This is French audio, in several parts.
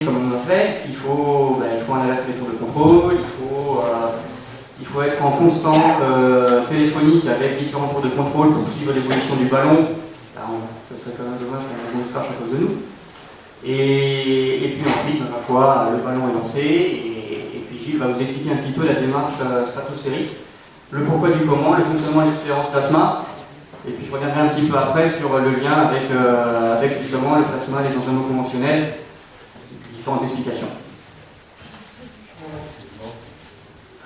Comme on l'a fait, il faut un adaptateur de contrôle, il faut être en constante téléphonique avec différents tours de contrôle pour suivre l'évolution du ballon. Ce serait quand même dommage qu'on se crache à cause de nous. Et puis ensuite, ma foi, le ballon est lancé et puis Gilles va vous expliquer un petit peu la démarche stratosphérique, le pourquoi du comment, le fonctionnement de l'expérience plasma. Et puis je reviendrai un petit peu après sur le lien avec justement le plasma, les engins non conventionnels, différentes explications.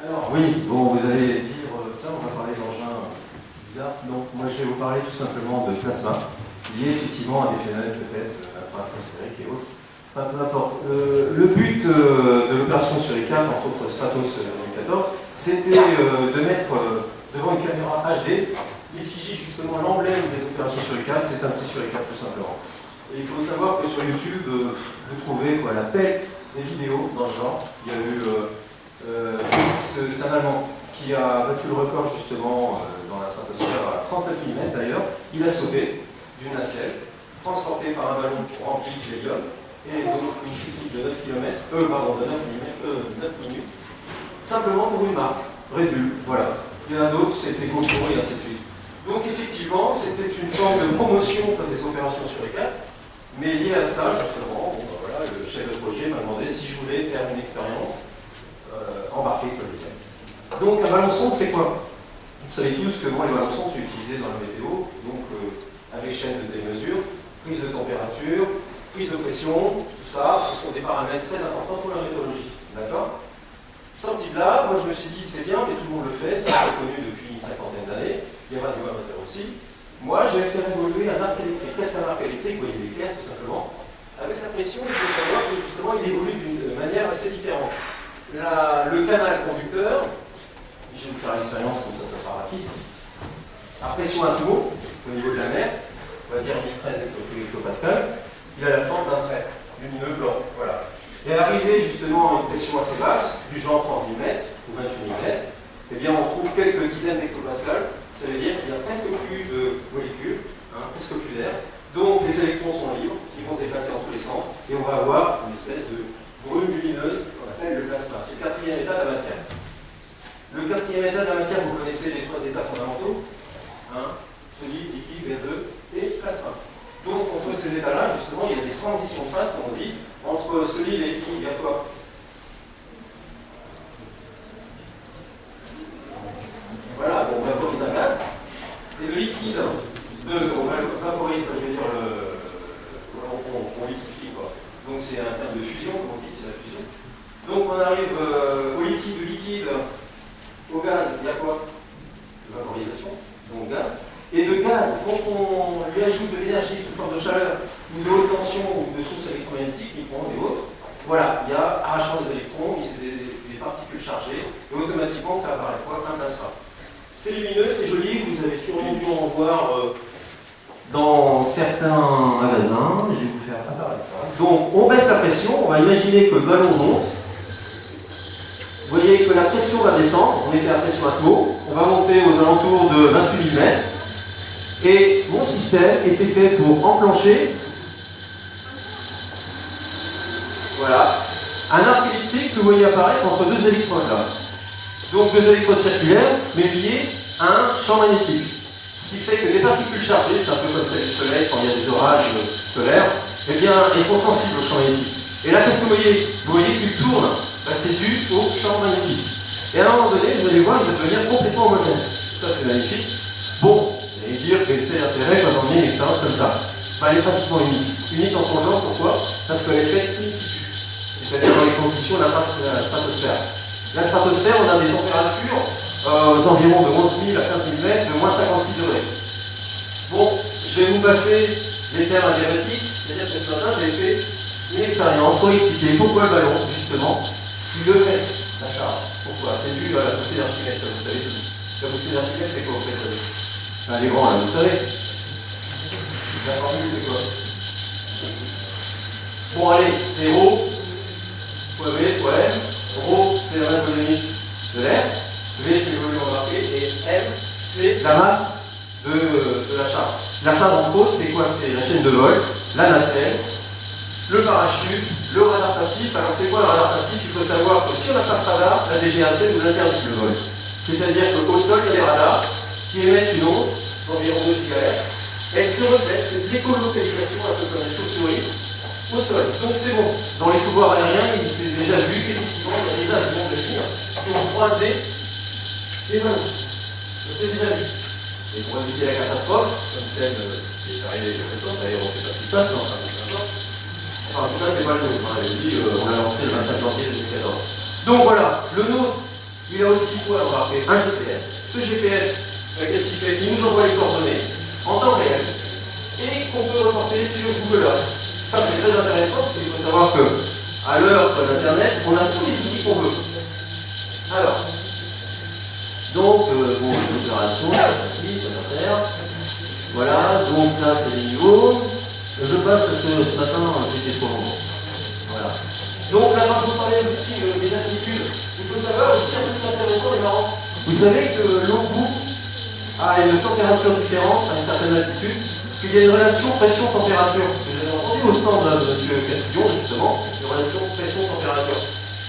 Alors oui, bon, vous allez dire, tiens, on va parler d'engins bizarres. Donc moi je vais vous parler tout simplement de plasma, lié effectivement à des phénomènes peut-être atmosphériques et autres. Enfin, peu importe. Le but de l'opération sur les câbles, entre autres Stratos 2014, c'était de mettre devant une caméra HD l'effigie justement l'emblème des opérations sur les câbles, c'est un petit sur les câbles tout simplement. Et il faut savoir que sur YouTube, vous trouvez la pelle des vidéos dans ce genre. Il y a eu Félix, c'est un Allemand qui a battu le record justement dans la stratosphère à 39 mm d'ailleurs. Il a sauté d'une nacelle, transporté par un ballon rempli d'hélium, et donc une chute de 9 km, de 9 minutes, simplement pour une marque, Red Bull, voilà. Il y en a d'autres, c'était GoPro et ainsi de suite. Donc effectivement, c'était une forme de promotion des opérations sur les câbles, mais lié à ça, justement, voilà, le chef de projet m'a demandé si je voulais faire une expérience embarquée comme je disais. Donc un ballon sonde, c'est quoi? Vous savez tous que les ballons sondes sont utilisés dans la météo, donc avec chaîne de démesure, prise de température, prise de pression, tout ça, ce sont des paramètres très importants pour la météorologie. D'accord? Sorti de là, moi je me suis dit c'est bien, mais tout le monde le fait, ça c'est connu depuis une cinquantaine d'années, il y a du amateur aussi. Moi je vais faire évoluer un arc électrique. Qu'est-ce qu'un arc électrique? Vous voyez l'éclair tout simplement. Avec la pression, il faut savoir que justement il évolue d'une manière assez différente. Le canal conducteur, je vais vous faire l'expérience, comme ça sera rapide. À pression atmo, au niveau de la mer, on va dire 1013 hectopascal, il a la forme d'un trait lumineux blanc. Voilà. Et arrivé justement à une pression assez basse, du genre 30 mm ou 28 mm, eh bien on trouve quelques dizaines d'hectopascales. Ça veut dire qu'il n'y a presque plus de molécules, presque plus d'air. Donc les électrons sont libres, ils vont se déplacer dans tous les sens, et on va avoir une espèce de brume lumineuse qu'on appelle le plasma. C'est le quatrième état de la matière. Le quatrième état de la matière, vous connaissez les trois états fondamentaux, solide, liquide, gazeux et plasma. Donc entre ces états-là, justement, il y a des transitions de phase, comme on dit, entre solide et liquide, il y a quoi? Voilà, on vaporise un gaz. Et de liquide, on vaporise, je vais dire, on liquifie, quoi. Donc c'est un terme de fusion, comme on dit, c'est la fusion. Donc on arrive au liquide, du liquide au gaz, il y a quoi? De vaporisation, donc gaz. Et de gaz, quand on lui ajoute de l'énergie sous forme de chaleur, ou de haute tension, ou de sources électromagnétiques, micro-ondes et autres, voilà, il y a arrachement des électrons, des particules chargées, et automatiquement on fait apparaître quoi? Un plasma. C'est lumineux, c'est joli, vous avez sûrement dû en voir dans certains magasins. Je vais vous faire apparaître ça. Donc on baisse la pression, on va imaginer que le ballon monte. Vous voyez que la pression va descendre, on était à pression atmo, on va monter aux alentours de 28 mm. Et mon système était fait pour enclencher, voilà, un arc électrique que vous voyez apparaître entre deux électrodes là. Donc deux électrodes circulaires, mais liées à un champ magnétique. Ce qui fait que des particules chargées, c'est un peu comme celle du soleil quand il y a des orages solaires, eh bien, elles sont sensibles au champ magnétique. Et là, qu'est-ce que vous voyez? Vous voyez qu'il tourne, c'est dû au champ magnétique. Et à un moment donné, vous allez voir, il va devenir complètement homogène. Ça, c'est magnifique. Bon, vous allez dire quel était l'intérêt quand on a une expérience comme ça? Elle est pratiquement unique. Unique en son genre, pourquoi? Parce qu'elle est faite in situ. C'est-à-dire dans les conditions de la stratosphère. La stratosphère, on a des températures aux environs de 11 000 à 15 000 mètres, de moins 56 degrés. Bon, je vais vous passer les termes indiabatiques, c'est-à-dire que ce matin, j'ai fait une expérience pour expliquer pourquoi le ballon, justement, il levait la charge. Pourquoi? C'est dû à la poussée d'Archimède, ça vous savez tous. La poussée d'Archimède, c'est quoi, en fait? Les grands, là, vous savez. La formule, c'est quoi? Bon, allez, c'est ρ, fois V, fois M. Rho, c'est la masse volumique de l'air, V, c'est le volume embarqué, et M, c'est la masse de la charge. La charge en cause, c'est quoi? C'est la chaîne de vol, la nacelle, le parachute, le radar passif. Alors c'est quoi le radar passif? Il faut savoir que si on n'a pas ce radar, la DGAC nous interdit le vol. C'est-à-dire qu'au sol, il y a des radars qui émettent une onde d'environ 2 GHz. Elle se reflète, c'est de l'écolocalisation, un peu comme la chauve-souris, au sol. Donc c'est bon. Dans les couloirs aériens, il s'est déjà vu qu'effectivement, il y a des avions de tir qui ont croisé des ballons. C'est déjà vu. Et pour éviter la catastrophe, comme celle qui est arrivée il y a quelque temps, d'ailleurs on ne sait pas ce qui se passe, mais enfin, peu importe. Enfin, en tout cas, c'est pas le nôtre. Hein. Lui, on l'a lancé le 25 janvier 2014. Donc voilà, le nôtre, il a aussi quoi remarquer? Un GPS. Ce GPS, qu'est-ce qu'il fait? Il nous envoie les coordonnées en temps réel et qu'on peut reporter sur Google Earth. Ça, c'est très intéressant parce qu'il faut savoir que à l'heure d'Internet, on a tous les outils qu'on veut. Alors, donc, bon, les opérations, voilà, donc ça, c'est les niveaux. Je passe parce que ce matin, j'étais trop long. Voilà. Donc là, je vous parlais aussi des altitudes. Il faut savoir aussi un truc intéressant et marrant. Vous savez que l'eau bout a une température différente à une certaine altitude, parce qu'il y a une relation pression-température. Vous avez entendu au stand de M. Castillon, justement, une relation pression-température.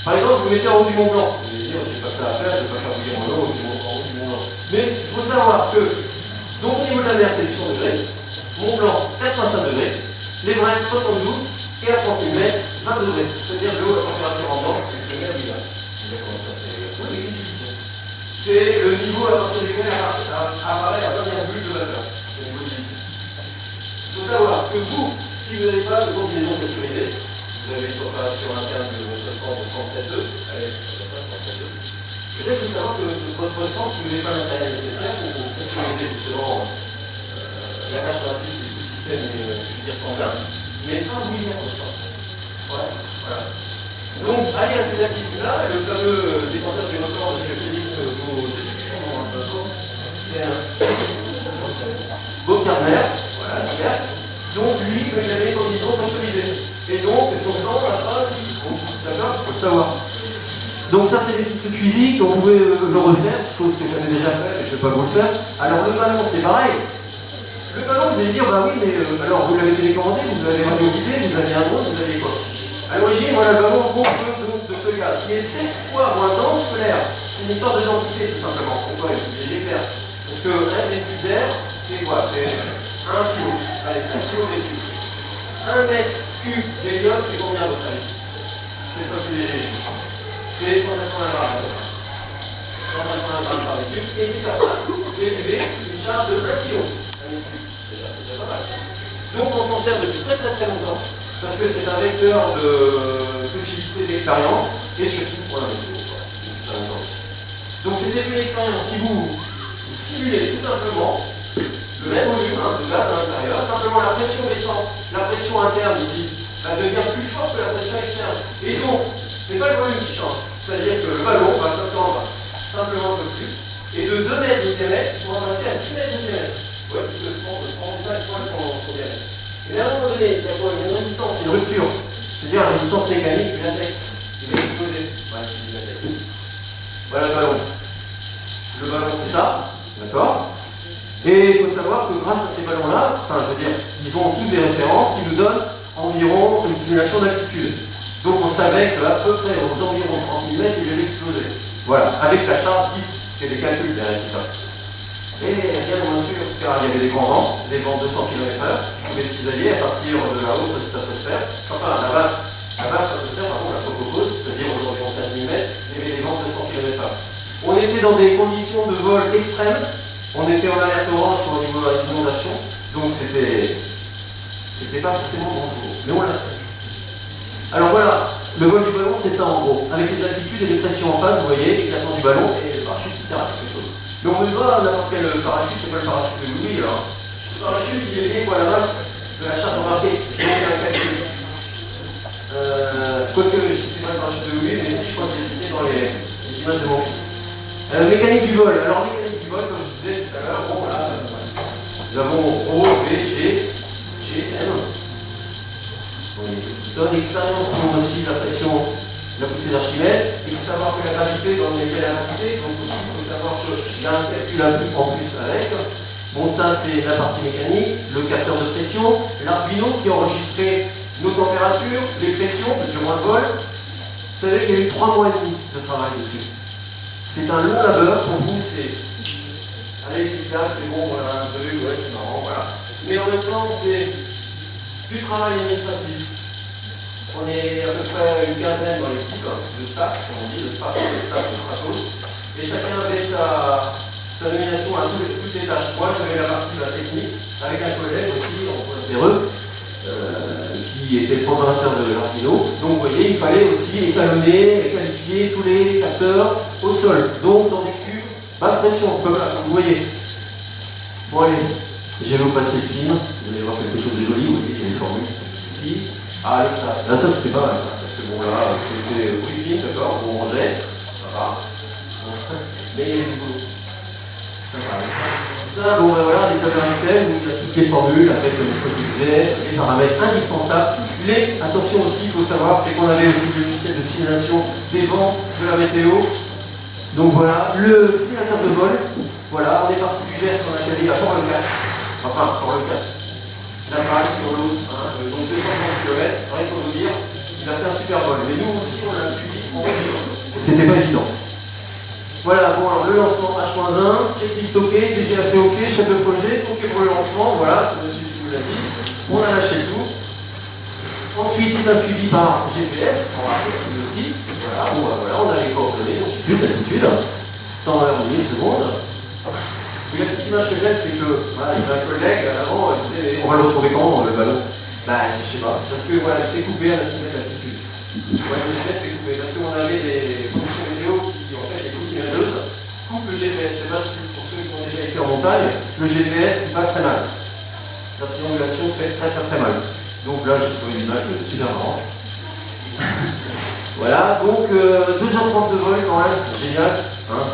Par exemple, vous mettez en haut du Mont Blanc. Vous allez dire, je n'ai pas ça à faire, je ne vais pas faire bouillir mon eau en haut du Mont Blanc. Mais il faut savoir que, donc au niveau de la mer, c'est du 100 degrés, Mont Blanc, 85 degrés, l'Everest, 72, et à 30 000 mètres, 20 degrés. C'est-à-dire de l'eau à température ambiante, c'est bien vivant. C'est le niveau à partir duquel apparaît la première bulle de vapeur. Il faut savoir que vous, si vous n'avez pas de combinaison pressurisée, vous avez une température interne de votre sang de 37,2, allez, 37,2. Peut-être qu'il faut savoir que votre sang, si vous n'avez pas l'intérêt nécessaire pour pressuriser justement la cage thoracique du système, je veux dire sanguin, mais pas bouillir votre sang. Voilà. Donc, aller à ces activités-là, le fameux détenteur du record de ce que Félix vous explique, c'est un Bob Gardner, voilà, c'est bien. Donc, lui, il avait une combinaison pressurisée. Et donc, son sang n'a pas dit. D'accord? Il faut le savoir. Donc, ça, c'est des petits trucs physiques, on pouvait le refaire, chose que j'avais déjà fait, mais je ne vais pas vous le faire. Alors, le ballon, c'est pareil. Le ballon, vous allez dire, bah oui, mais alors, vous l'avez télécommandé, vous avez radio guidé, vous avez un drone, vous avez quoi? À l'origine, voilà, le ballon gonfle de ce gaz, qui est 7 fois moins dense que l'air. C'est une histoire de densité, tout simplement. Pourquoi il faut léger clair? Parce que 1 mètre cube d'air, c'est quoi? C'est 1 kg. Allez, 1 kg mètre cube. 1 mètre cube d'hélium, c'est combien à votre avis? 7 fois plus léger. C'est 180 grammes. 180 grammes par mètre cube. Et c'est capable d'élever une charge de 1 kg. 1 mètre cube. Déjà, c'est déjà pas mal. Donc on s'en sert depuis très longtemps. Parce que c'est un vecteur de possibilité d'expérience et surtout pour la météo. Donc c'était une expérience qui vous simulait tout simplement le même volume de gaz à l'intérieur, simplement la pression descend, la pression interne ici devient plus forte que la pression externe. Et donc, ce n'est pas le volume qui change, c'est-à-dire que le ballon va s'attendre simplement un peu plus, et de 2 mètres de diamètre, on va passer à 10 mètres de diamètre. Ouais, il peut prendre 5 fois son diamètre. Mais à un moment donné, il y a quoi? Une résistance, une rupture. C'est-à-dire la résistance mécanique du latex. Il va exploser. Ouais, c'est du latex. Voilà le ballon. Le ballon, c'est ça. D'accord? Et il faut savoir que grâce à ces ballons-là, enfin, je veux dire, ils ont tous des références qui nous donnent environ une simulation d'altitude. Donc on savait qu'à peu près aux environs 30 000 mètres, il allait exploser. Voilà, avec la charge dite, parce qu'il y a des calculs derrière tout ça. Et rien de moins sûr, car il y avait des grands vents, des vents de 200 km/h, tous les cisailliers à partir de la haute stratosphère, enfin la basse stratosphère, pardon, la tropopause, c'est-à-dire aux environs 15 000 mètres, il y avait des vents de 200 km/h. On était dans des conditions de vol extrêmes, on était en alerte orange au niveau de l'inondation, donc c'était pas forcément bonjour, mais on l'a fait. Alors voilà, le vol du ballon, c'est ça en gros, avec les altitudes et les pressions en face, vous voyez, l'éclatement du ballon et le parachute qui sert à quelque chose. Mais on ne met pas n'importe quel parachute, c'est pas le parachute de Louis. Hein. Le parachute, il est lié à la masse de la charge embarquée. Donc il y a un calcul. Quoique, je ne sais pas le parachute de Louis, mais si je crois que j'ai étudié dans les images de mon fils. Mécanique du vol. Alors, mécanique du vol, comme je disais tout à l'heure, bon, voilà, nous avons O, V, G, M. Dans l'expérience qui montre aussi la pression, la poussée d'Archimède. Il faut savoir que la gravité dans lesquelles elle a quantité, donc aussi il faut savoir qu'il y a un calcul en plus avec. Bon, ça c'est la partie mécanique, le capteur de pression, l'Arduino qui enregistrait Nos températures, les pressions, depuis moins de vol. Vous savez qu'il y a eu 3 mois et demi de travail dessus. C'est un long labeur, pour vous, c'est... Allez, tic-tac, c'est bon, voilà, un truc, ouais, c'est marrant, voilà. Mais en même temps, c'est du travail administratif. On est à peu près une quinzaine dans l'équipe, de staff, comme on dit, de staff, de stratos. Et chacun avait sa nomination à toutes les tâches. Moi, j'avais la partie technique, avec un collègue aussi, Antoine Perreux, qui était le programmateur de l'Arduino. Donc vous voyez, il fallait aussi étalonner et qualifier tous les capteurs au sol. Donc dans des cubes, basse pression, comme là, comme vous voyez. Bon allez, je vais vous passer le film, vous allez voir quelque chose de joli, vous voyez, il y a une formule ici. Ah, le stade. Là, ça c'était pas mal ça, parce que bon là, c'était briefing, d'accord, on rangeait, ça va. Mais il y avait du boulot. Ça, bon ben voilà, des tableurs Excel où il y a toutes les formules, avec, comme je vous disais, les paramètres indispensables. Attention aussi, il faut savoir, c'est qu'on avait aussi le logiciel de simulation des vents, de la météo. Donc voilà, le simulateur de vol. Voilà, on est parti du Gers, on a atterri à Port-le-Cat. Enfin, Port-le-Cat. La Prague sur l'eau, donc 230 km, rien pour vous dire, il a fait un super vol. Mais nous aussi, on l'a suivi en revue. C'était pas évident. Voilà, bon alors le lancement H-1, checklist OK, DGAC OK, chef de projet, OK pour le lancement, voilà, c'est monsieur qui vous l'a dit. On a lâché le tout. Ensuite, il a suivi par GPS, on va lui aussi. Voilà, bon, voilà, on a les coordonnées, longitude, latitude, temps, heure, minute, seconde. Et la petite image que j'aime, c'est que voilà, j'ai un collègue avant, il disait on va le retrouver quand le ballon? Bah, je sais pas, parce que voilà, il s'est coupé à la latitude. Ouais, le GPS s'est coupé, parce qu'on avait des conditions météo qui, en fait, les couches nuageuses, coupent le GPS. Je sais pas si pour ceux qui ont déjà été en montagne, le GPS il passe très mal. La triangulation se fait très mal. Donc là, j'ai trouvé une image super marrante. Voilà, donc 2h30 de vol quand même, génial, hein,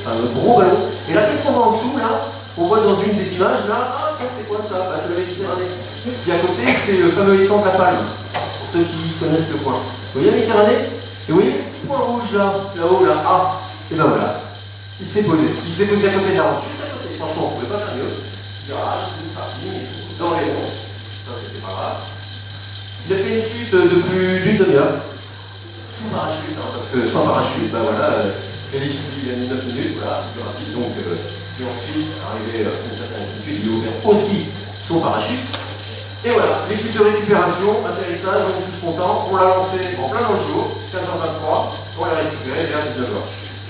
un gros ballon. Et là, qu'est-ce qu'on voit en dessous là? On voit dans une des images là, ah tiens, c'est quoi ça? Bah, c'est la Méditerranée. Puis à côté, c'est le fameux étang de la Palme, pour ceux qui connaissent le coin. Vous voyez la Méditerranée? Et vous voyez le petit point rouge là, là-haut là, ah, et ben voilà, il s'est posé à côté de la route, juste à côté. Franchement, on ne pouvait pas faire mieux. Garage, une parking, dans les ronces, ça c'était pas grave. Il a fait une chute de plus d'une demi-heure, sous parachute, hein, parce que sans parachute, ben voilà, Félix lui il a mis 9 minutes, voilà, plus rapide, donc, et ensuite, arrivé à une certaine altitude, il a ouvert aussi son parachute. Et voilà, l'équipe de récupération, atterrissage, on est tous contents, on l'a lancé en plein dans le jour, 15h23, on l'a récupéré vers 19h.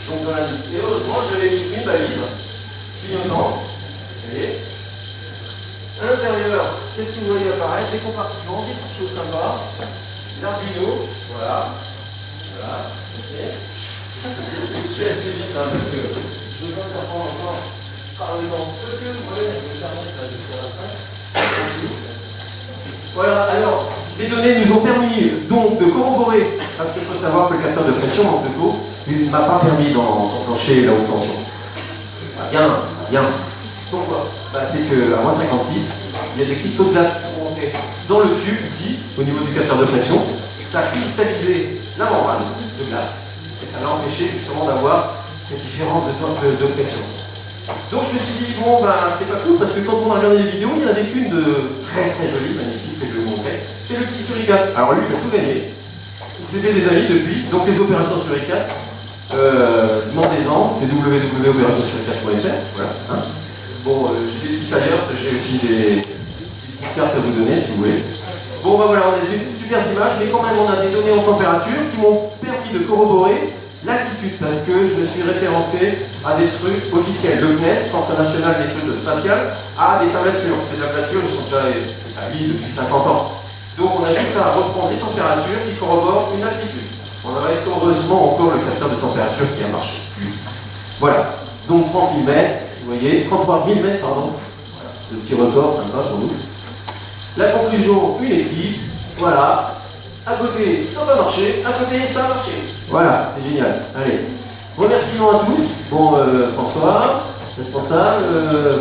Donc dans la nuit. Et heureusement, j'avais mis une balise, clignotant, vous voyez. À l'intérieur, qu'est-ce que vous voyez apparaître? Des compartiments, des petites choses sympas, l'Arduino, voilà, ok. Je vais assez vite, hein, parce que je vais pas apprendre encore par le temps. Je vais permettre à 225. Voilà, alors, les données nous ont permis donc de corroborer, parce qu'il faut savoir que le capteur de pression, manque de taux, il ne m'a pas permis d'enclencher la haute tension. Bien. Pourquoi? Bah, c'est qu'à moins 56, il y a des cristaux de glace qui sont montés dans le tube, ici, au niveau du capteur de pression. Ça a cristallisé la membrane de glace, et ça l'a empêché justement d'avoir cette différence de pression. Donc je me suis dit, bon, ben, c'est pas cool, parce que quand on a regardé les vidéos, il n'y en avait qu'une de très jolie, magnifique, que je vais vous montrer. C'est le petit Suricate. Alors lui, il a tout gagné. C'était des amis depuis, donc les opérations Suricate, demandez-en, c'est www.opérationsuricate.fr, voilà. Hein. Bon, j'ai des petits flyers, j'ai aussi des petites cartes à vous donner, si vous voulez. Bon, ben voilà, on a des super images, mais quand même, on a des données en température qui m'ont permis de corroborer l'altitude, parce que je me suis référencé à des trucs officiels. Le CNES, Centre National d'Études Spatiales, a des tablatures. Ces tablatures, ils sont déjà établies depuis 50 ans. Donc on a juste à reprendre les températures qui corroborent une altitude. On avait heureusement encore le capteur de température qui a marché. Voilà, donc 30 000 mètres, vous voyez, 33 000 mètres, pardon. Voilà. Le petit record, sympa pour nous. La conclusion, une équipe, voilà. À côté, ça va marcher, à côté, ça a marché. Voilà, c'est génial. Allez, remerciements à tous. Bon, François, responsable,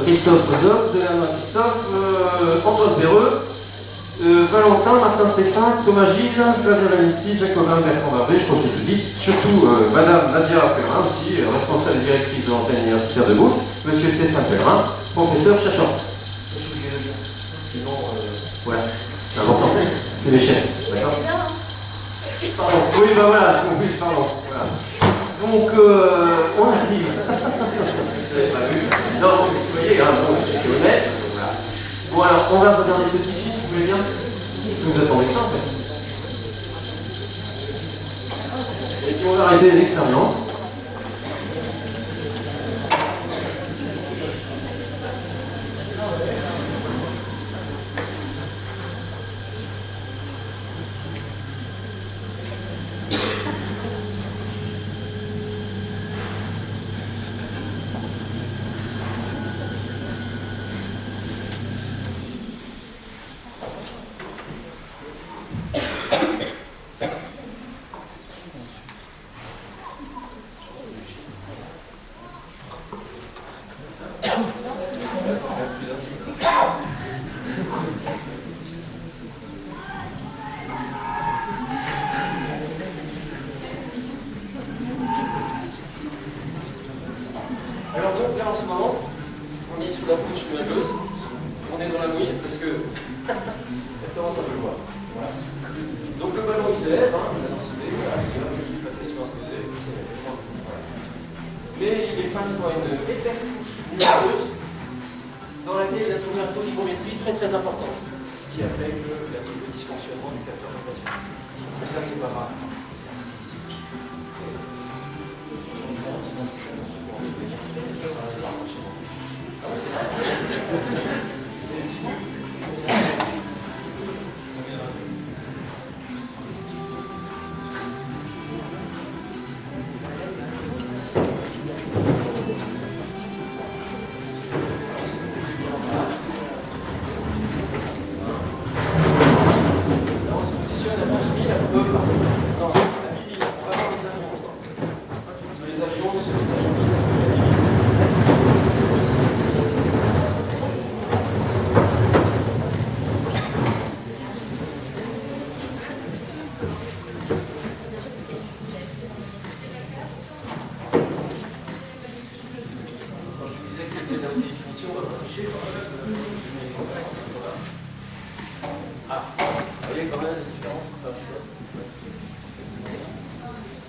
Christophe Ozop, Delanois Christophe, Antoine Perreux, Valentin, Martin Stéphane, Thomas Gilles, Flavien Valenci, Jacobin, Bertrand Barré, je crois que j'ai tout dit. Surtout, Madame Nadia Pellerin aussi, responsable et directrice de l'antenne universitaire de Gauche, Monsieur Stéphane Pellerin, professeur chercheur. Sinon, voilà, c'est important. c'est les chefs. D'accord. Pardon. Oui, bah voilà, en plus, pardon. Voilà. Donc, on arrive. Vous n'avez pas vu. Non, vous voyez, hein, bon, j'étais honnête. Voilà. Bon, alors, on va regarder ce petit film, si vous voulez bien. Vous attendez ça, en fait. Et puis, on va arrêter l'expérience. Alors donc là en ce moment, on est sous la couche nuageuse, on est dans la mouise parce que elle commence un peu le voir. Voilà. Donc le ballon il s'élève, hein, on a dansé, voilà, il n'y a pas de pression à se poser, voilà. Mais il est face à une épaisse couche nuageuse dans laquelle il a trouvé un taux d'hygrométrie très très important, ce qui a fait qu'il a trouvé le dysfonctionnement du capteur de pression. Mais ça c'est pas grave.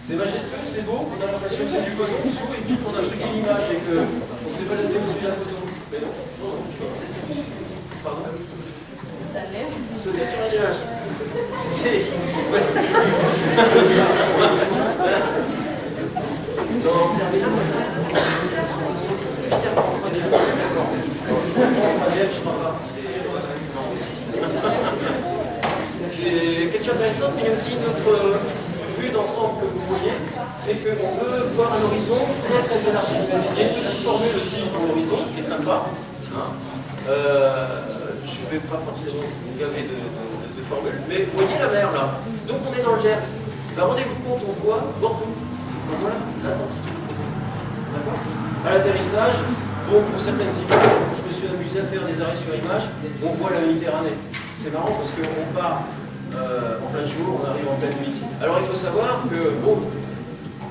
C'est majestueux, c'est beau, on a l'impression que c'est du coton dessous et puis qu'on a truqué l'image et qu'on s'est baladé au-dessus de la photo. Mais non, pardon. Sauter sur la nuage. C'est. C'est une question intéressante, mais il y a aussi une autre vue d'ensemble que vous voyez, c'est qu'on veut voir un horizon très très élargi. Il y a une petite formule aussi pour l'horizon qui est sympa. Je ne vais pas forcément vous gaver de formules, mais vous voyez la mer là. Donc on est dans le Gers. Ben, rendez-vous compte, on voit Bordeaux. Donc voilà l'intensité. D'accord. À l'atterrissage, bon, pour certaines images, je me suis amusé à faire des arrêts sur image, on voit la Méditerranée. C'est marrant parce qu'on part en plein jour, on arrive en pleine nuit. Alors il faut savoir que, bon,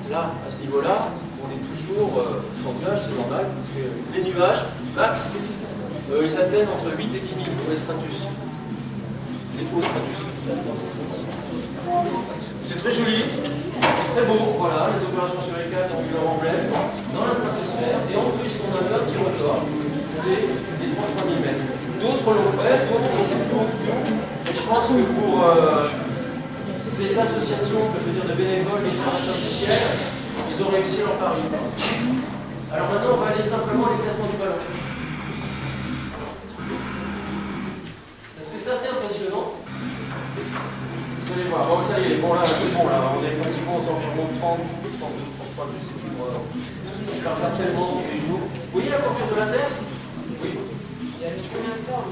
là, à ce niveau-là, on est toujours sans nuages, c'est normal, parce que les nuages, max, ils atteignent entre 8 et 10 000 pour les stratus. Les hauts stratus. C'est très joli, très beau, voilà, les opérations sur les 4 ont vu leur emblème dans la stratosphère, et en plus on a un petit record, c'est les 33 000 mètres. D'autres l'ont fait, d'autres l'ont toujours vu, et je pense que pour cette association, je veux dire, de bénévoles et explorateurs du ciel, ils ont réussi leur pari. Alors maintenant on va aller simplement à l'éclatement du ballon. Parce que ça c'est impressionnant. Vous allez voir, bon ça y est, bon là c'est bon, là on est pratiquement aux environs 30, 32, 33, je sais plus moi. Je ne pas tellement tous les jours. Vous voyez la courbure de la Terre? Oui. Il y a mis combien de temps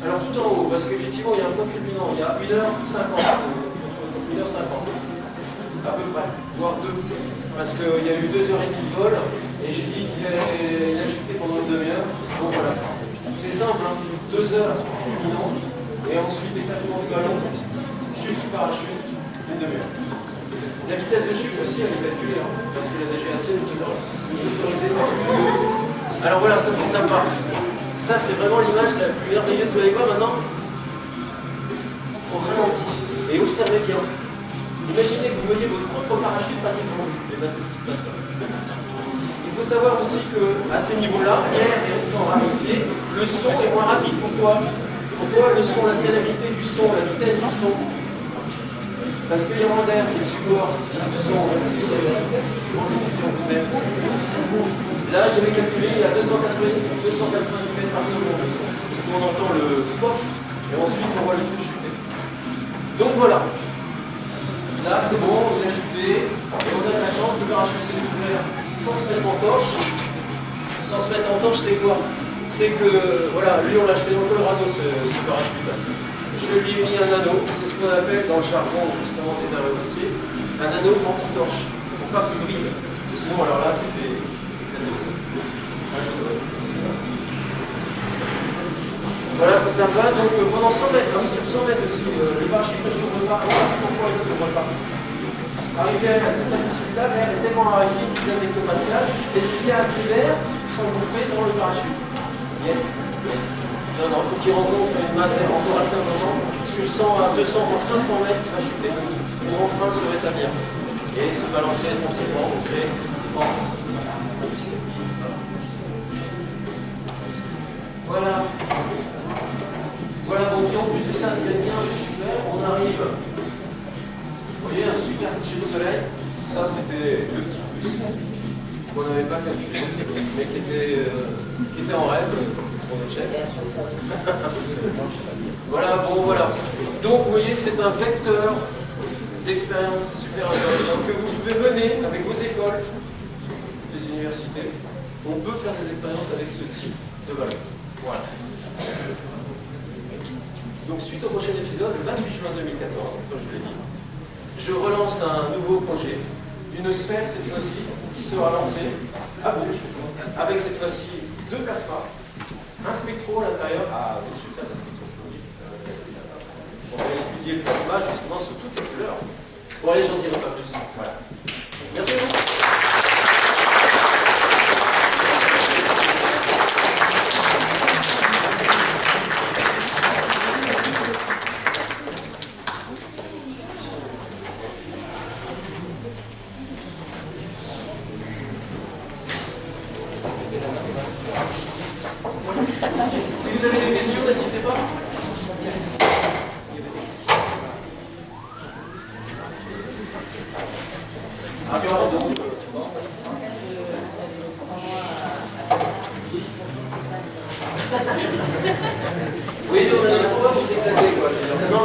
Alors tout en haut, parce qu'effectivement il y a un point culminant, il y a 1h50, 1h50, à peu près, voire 2. Parce qu'il y a eu 2h30 de vol, et j'ai dit qu'il a chuté pendant une demi-heure, donc voilà. C'est simple, hein, 2 heures culminant, et ensuite l'éclatement du ballon. Chute sous parachute, une demi-heure. La vitesse de chute aussi, elle est calculée, hein, parce que la DGAC nous autorisée. Alors voilà, ça c'est sympa. Ça c'est vraiment l'image la plus merveilleuse. Vous allez voir maintenant. on ralentit et observez bien. Imaginez que vous voyez votre propre parachute passer devant vous. Et bien c'est ce qui se passe là. Il faut savoir aussi qu'à ces niveaux-là, l'air est autant ramifié, le son est moins rapide. Pourquoi? Pourquoi le son, la célérité du son, la vitesse du son? Parce qu'il y a moins d'air, c'est le support du son. Merci, vous êtes. Là, j'avais calculé, il y a 280 mètres par seconde. Parce qu'on entend le pof, et ensuite on voit le truc chuter. Donc voilà. Là, c'est bon, il a chuté, et on a de la chance de parachute s'est découvert sans se mettre en torche. Sans se mettre en torche, c'est quoi? C'est que, voilà, lui on l'a acheté dans le Colorado, ce parachute. Je lui ai mis un anneau, c'est ce qu'on appelle dans le jargon justement des aérostiers, un anneau anti-torche, pour pas qu'il brille. Sinon, alors là, c'était. Voilà, ça va. Donc pendant 100 mètres, oui, sur 100 mètres aussi, le parachute ne s'ouvre pas. Pourquoi il ne s'ouvre pas? Arrivé à cette altitude-là, l'air est tellement raréfié, dizaines d'hectopascales, et s'il y a assez d'air, ils sont groupés dans le parachute. Yes. Non, il faut qu'il rencontre une masse d'air encore assez importante, sur 100 à 200, voire 500 mètres, il va chuter, pour enfin se rétablir. Et se balancer tranquillement, au gré. Voilà. Voilà, donc en plus de ça, ce qui est bien, c'est super, on arrive. Vous voyez, un super coucher de soleil. Ça, c'était le petit plus qu'on n'avait pas calculé, mais qui était en rêve pour notre chef. Voilà, bon, voilà. Donc, vous voyez, c'est un vecteur d'expérience super intéressant que vous pouvez mener avec vos écoles, des universités. On peut faire des expériences avec ce type de ballon. Voilà. Donc suite au prochain épisode, le 28 juin 2014, comme je vous l'ai dit, je relance un nouveau projet, une sphère cette fois-ci, qui sera lancée à Bourges, avec cette fois-ci 2 plasmas, un spectro à l'intérieur. Ah oui, je vais faire de la spectroscopie. On va étudier le plasma justement sous toutes ses couleurs. Bon allez, j'en dirai pas plus. Voilà. Merci à vous. Si vous avez des questions, n'hésitez pas. Ah, tu as raison. Oui, on a pouvoir vous éclater, quoi. Non.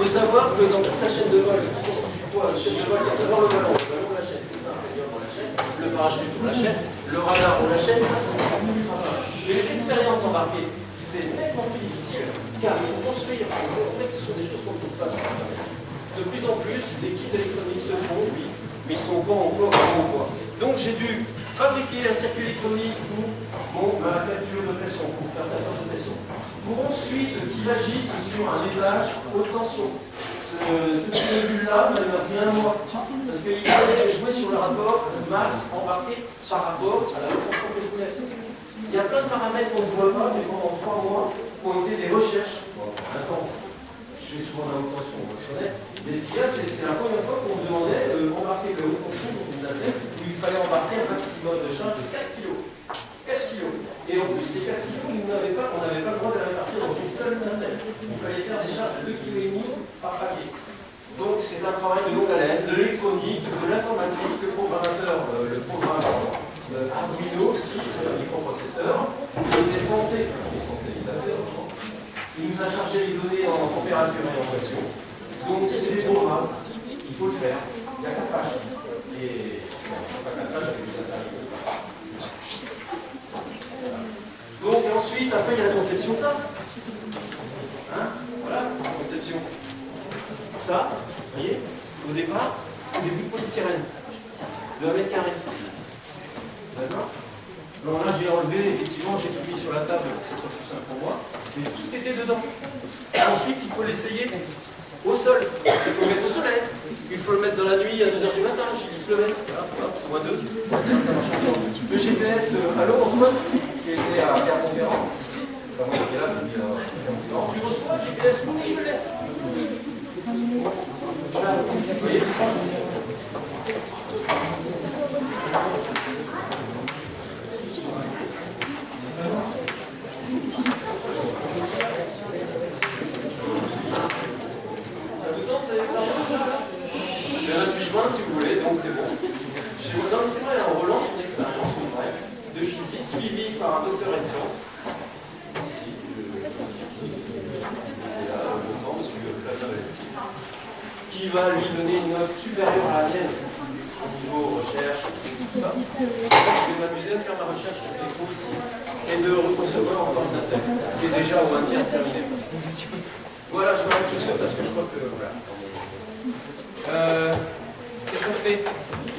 Il faut savoir que dans toute la chaîne de vol, qui constitue quoi? La chaîne de vol, il y a d'abord le ballon on l'achète, c'est ça, on l'achète, le parachute on l'achète, le radar on l'achète, ça c'est ça. Mais les expériences embarquées, c'est nettement plus difficile, car il faut construire, parce qu'en fait ce sont des choses qu'on ne trouve pas sur Internet. De plus en plus, des kits électroniques se font, oui, mais ils sont pas encore en poids. Donc j'ai dû fabriquer un circuit électronique pour ma capture de pression, pour faire la de pression, pour ensuite qu'il agisse sur un étage haute tension. Ce module-là ne m'a pris un mois, parce qu'il fallait jouer sur le rapport masse embarquée par rapport à la haute tension que je voulais. Il y a plein de paramètres qu'on ne voit pas, mais pendant 3 mois, ont été des recherches intenses. Je suis souvent en haute tension, je connais. Mais ce qu'il y a, c'est la première fois qu'on me demandait d'embarquer de haute tension dans une nacelle où il fallait embarquer un maximum de charge de 4 kg. 4 kg. Et en plus, ces 4 kg, on n'avait pas le droit de les répartir dans une seule nacelle. Il fallait faire des charges de 2,5 kg par paquet. Donc c'est un travail de longue haleine, de l'électronique, de l'informatique, le programme Arduino 6, un microprocesseur, qui était censé, il nous a chargé les données en température et en pression. Donc c'est des programmes, il faut le faire. Il y a 4 pages. Et pas 4 pages avec des interviews comme ça. Donc ensuite, après il y a la conception de ça. Hein, voilà, la conception. Ça, vous voyez, au départ, c'est des bouts de polystyrène de 1 mètre carré. D'accord? Alors là, j'ai enlevé, effectivement, j'ai tout mis sur la table pour que ce soit plus simple pour moi, mais tout était dedans. Et ensuite, il faut l'essayer au sol. Il faut le mettre au soleil. Il faut le mettre dans la nuit à 2h du matin. J'y glisse le mettre. Voilà, -2. Ça marche encore. Le GPS, allô, Antoine, qui était à Clermont-Ferrand, ici. Enfin, moi, j'étais là depuis Clermont-Ferrand. Tu reçois le GPS? Oui, je l'ai. Le 28 juin, si vous voulez, donc c'est bon. Non, mais c'est vrai, on relance une expérience de physique suivie par un docteur et sciences. Ici, monsieur Flavien Valency, qui va lui donner une note supérieure à la mienne au niveau recherche, tout ça. Je vais m'amuser à faire ma recherche sur les trous ici et de reconcevoir encore un insecte qui est déjà au 20e terminé. Voilà, je m'arrête sur ça parce que je crois que voilà. Qu'est-ce qu'on fait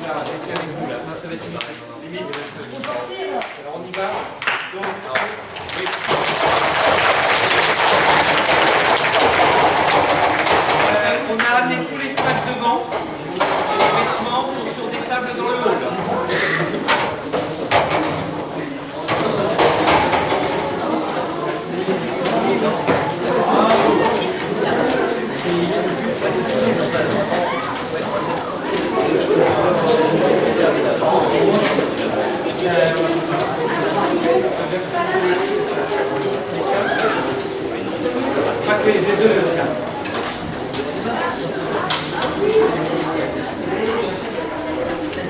là, avec vous là? Ça va être limite, alors on y va. Donc, oui. On a amené tous les stacks de gants et les vêtements sont sur des tables dans le hall. Désolé.